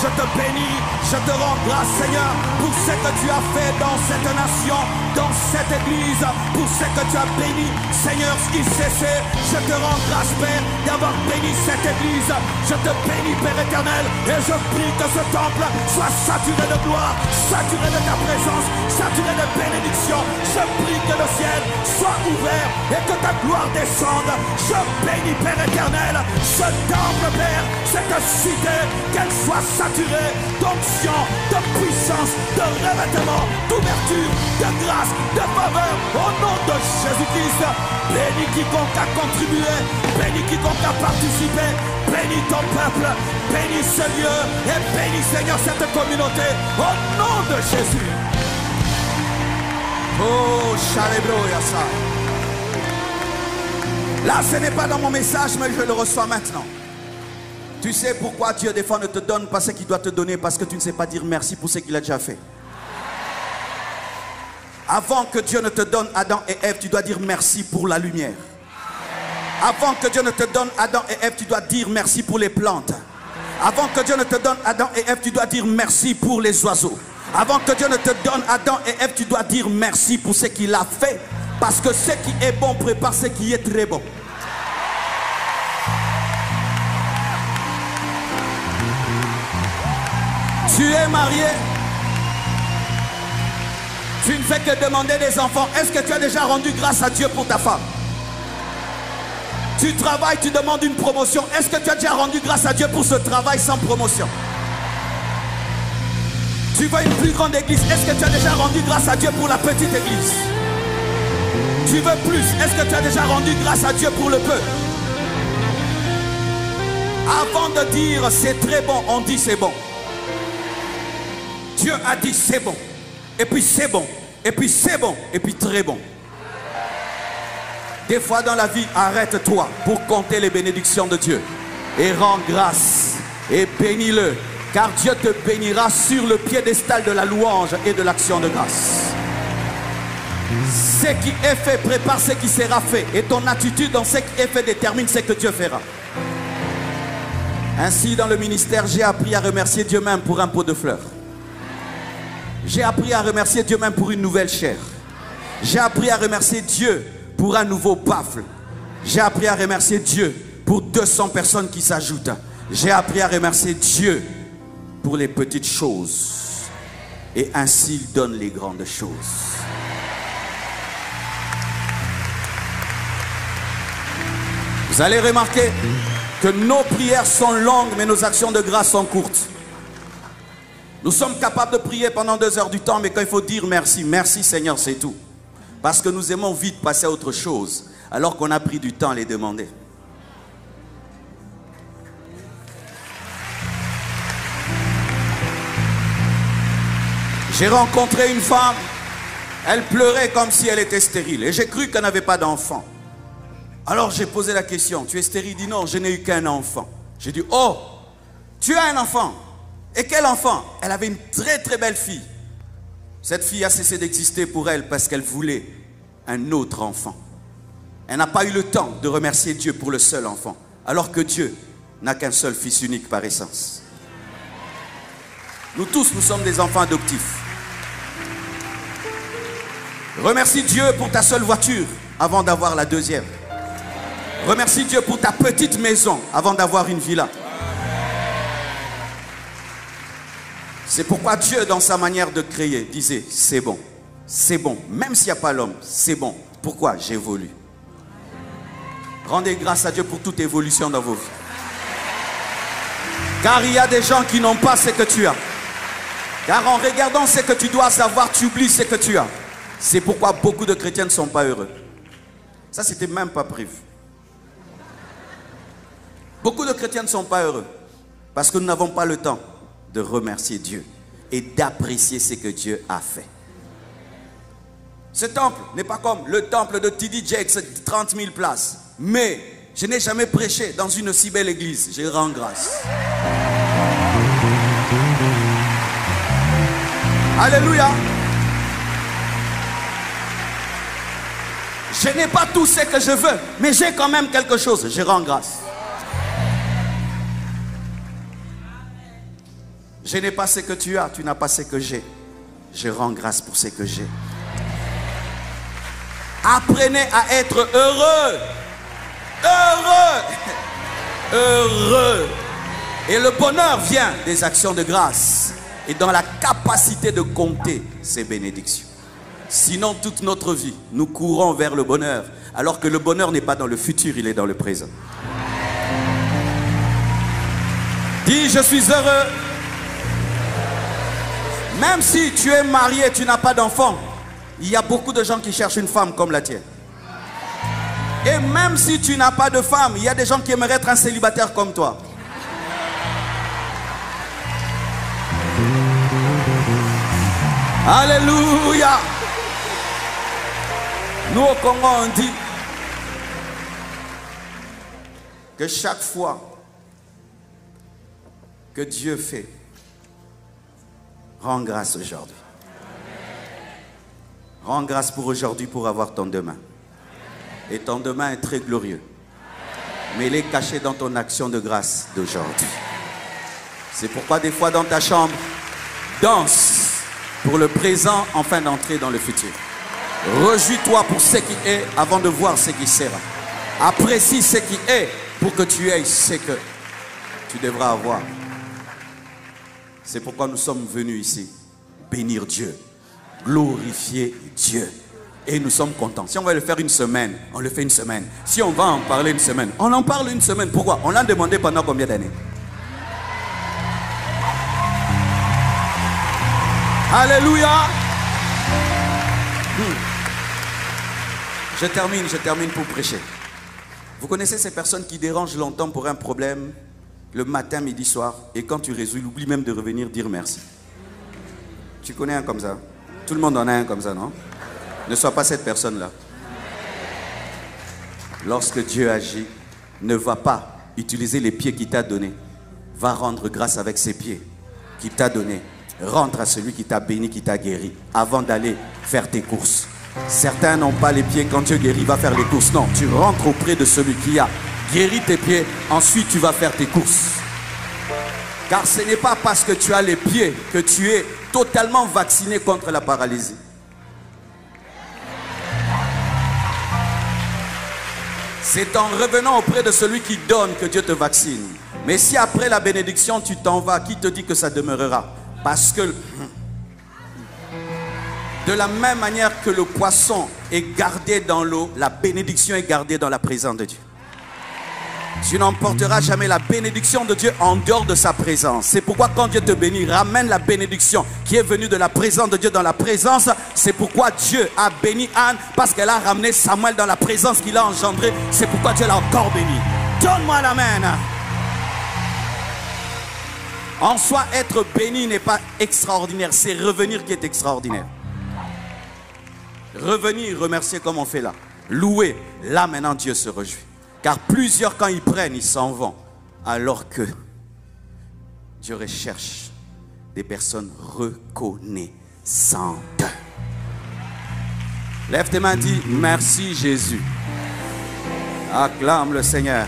Je te bénis, je te rends grâce, Seigneur, pour ce que tu as fait dans cette nation, dans cette église, pour ce que tu as béni, Seigneur, ICC. Je te rends grâce, Père, d'avoir béni cette église. Je te bénis, Père éternel, et je prie que ce temple soit saturé de gloire, saturé de ta présence, saturé de bénédiction. Je prie que le ciel soit ouvert et que ta gloire descende. Je bénis, Père éternel, ce temple, Père, cette cité, qu'elle soit saturée d'onction, de puissance, de revêtement, d'ouverture, de grâce, de faveur, au nom de Jésus-Christ. Bénis quiconque a contribué, bénis quiconque a participé, bénis ton peuple, bénis ce lieu et bénis, Seigneur, cette communauté, au nom de Jésus. Oh, Chalebroya ça. Là, ce n'est pas dans mon message, mais je le reçois maintenant. Tu sais pourquoi Dieu des fois ne te donne pas ce qu'il doit te donner? Parce que tu ne sais pas dire merci pour ce qu'il a déjà fait. Avant que Dieu ne te donne Adam et Ève, tu dois dire merci pour la lumière. Avant que Dieu ne te donne Adam et Ève, tu dois dire merci pour les plantes. Avant que Dieu ne te donne Adam et Ève, tu dois dire merci pour les oiseaux. Avant que Dieu ne te donne Adam et Ève, tu dois dire merci pour ce qu'il a fait. Parce que ce qui est bon prépare ce qui est très bon. Tu es marié. Tu ne fais que demander des enfants. Est-ce que tu as déjà rendu grâce à Dieu pour ta femme? Tu travailles, tu demandes une promotion. Est-ce que tu as déjà rendu grâce à Dieu pour ce travail sans promotion? Tu veux une plus grande église. Est-ce que tu as déjà rendu grâce à Dieu pour la petite église? Tu veux plus. Est-ce que tu as déjà rendu grâce à Dieu pour le peu? Avant de dire c'est très bon, on dit c'est bon. Dieu a dit c'est bon. Et puis c'est bon. Et puis c'est bon. Et puis très bon. Des fois dans la vie, arrête-toi pour compter les bénédictions de Dieu. Et rends grâce. Et bénis-le. Car Dieu te bénira sur le piédestal de la louange et de l'action de grâce. Ce qui est fait prépare ce qui sera fait. Et ton attitude dans ce qui est fait détermine ce que Dieu fera. Ainsi dans le ministère, j'ai appris à remercier Dieu même pour un pot de fleurs. J'ai appris à remercier Dieu même pour une nouvelle chair. J'ai appris à remercier Dieu pour un nouveau baffle. J'ai appris à remercier Dieu pour 200 personnes qui s'ajoutent. J'ai appris à remercier Dieu pour les petites choses. Et ainsi il donne les grandes choses. Vous allez remarquer que nos prières sont longues, mais nos actions de grâce sont courtes. Nous sommes capables de prier pendant 2 heures du temps, mais quand il faut dire merci, merci Seigneur, c'est tout. Parce que nous aimons vite passer à autre chose, alors qu'on a pris du temps à les demander. J'ai rencontré une femme, elle pleurait comme si elle était stérile, et j'ai cru qu'elle n'avait pas d'enfant. Alors j'ai posé la question, tu es stérile? Il dit non, je n'ai eu qu'un enfant. J'ai dit, oh, tu as un enfant? Et quel enfant? Elle avait une très très belle fille. Cette fille a cessé d'exister pour elle parce qu'elle voulait un autre enfant. Elle n'a pas eu le temps de remercier Dieu pour le seul enfant, alors que Dieu n'a qu'un seul fils unique par essence. Nous tous, nous sommes des enfants adoptifs. Remercie Dieu pour ta seule voiture avant d'avoir la deuxième. Remercie Dieu pour ta petite maison avant d'avoir une villa. C'est pourquoi Dieu, dans sa manière de créer, disait, c'est bon, même s'il n'y a pas l'homme, c'est bon. Pourquoi? J'évolue. Rendez grâce à Dieu pour toute évolution dans vos vies. Car il y a des gens qui n'ont pas ce que tu as. Car en regardant ce que tu dois savoir, tu oublies ce que tu as. C'est pourquoi beaucoup de chrétiens ne sont pas heureux. Ça, c'était même pas prévu. Beaucoup de chrétiens ne sont pas heureux parce que nous n'avons pas le temps de remercier Dieu et d'apprécier ce que Dieu a fait. Ce temple n'est pas comme le temple de TD Jakes, 30 000 places. Mais je n'ai jamais prêché dans une si belle église. Je rends grâce. Alléluia. Je n'ai pas tout ce que je veux, mais j'ai quand même quelque chose. Je rends grâce. Je n'ai pas ce que tu as, tu n'as pas ce que j'ai. Je rends grâce pour ce que j'ai. Apprenez à être heureux. Heureux. Heureux. Et le bonheur vient des actions de grâce et dans la capacité de compter ces bénédictions. Sinon, toute notre vie, nous courons vers le bonheur, alors que le bonheur n'est pas dans le futur, il est dans le présent. Dis, je suis heureux. Même si tu es marié, tu n'as pas d'enfant, il y a beaucoup de gens qui cherchent une femme comme la tienne. Et même si tu n'as pas de femme, il y a des gens qui aimeraient être un célibataire comme toi. Alléluia. Nous au Congo on dit que chaque fois que Dieu fait, rends grâce aujourd'hui. Rends grâce pour aujourd'hui pour avoir ton demain. Et ton demain est très glorieux. Mais il est caché dans ton action de grâce d'aujourd'hui. C'est pourquoi des fois dans ta chambre, danse pour le présent afin d'entrer dans le futur. Réjouis-toi pour ce qui est avant de voir ce qui sera. Apprécie ce qui est pour que tu aies ce que tu devras avoir. C'est pourquoi nous sommes venus ici bénir Dieu, glorifier Dieu. Et nous sommes contents. Si on va le faire une semaine, on le fait une semaine. Si on va en parler une semaine, on en parle une semaine. Pourquoi? On l'a demandé pendant combien d'années? Alléluia. Je termine pour prêcher. Vous connaissez ces personnes qui dérangent longtemps pour un problème, le matin, midi, soir, et quand tu résous, il oublie même de revenir dire merci. Tu connais un comme ça? Tout le monde en a un comme ça, non? Ne sois pas cette personne-là. Lorsque Dieu agit, ne va pas utiliser les pieds qu'il t'a donnés. Va rendre grâce avec ses pieds qu'il t'a donnés. Rentre à celui qui t'a béni, qui t'a guéri, avant d'aller faire tes courses. Certains n'ont pas les pieds, quand Dieu guérit, va faire les courses. Non, tu rentres auprès de celui qui a guéri tes pieds, ensuite tu vas faire tes courses. Car ce n'est pas parce que tu as les pieds que tu es totalement vacciné contre la paralysie. C'est en revenant auprès de celui qui donne que Dieu te vaccine. Mais si après la bénédiction tu t'en vas, qui te dit que ça demeurera? Parce que de la même manière que le poisson est gardé dans l'eau, la bénédiction est gardée dans la présence de Dieu. Tu n'emporteras jamais la bénédiction de Dieu en dehors de sa présence. C'est pourquoi quand Dieu te bénit, ramène la bénédiction qui est venue de la présence de Dieu dans la présence. C'est pourquoi Dieu a béni Anne, parce qu'elle a ramené Samuel dans la présence qu'il a engendrée. C'est pourquoi Dieu l'a encore béni. Donne-moi l'amen. En soi, être béni n'est pas extraordinaire, c'est revenir qui est extraordinaire. Revenir, remercier comme on fait là. Louer, là maintenant Dieu se réjouit. Car plusieurs, quand ils prennent, ils s'en vont. Alors que Dieu recherche des personnes reconnaissantes. Lève tes mains, dis merci Jésus. Acclame le Seigneur.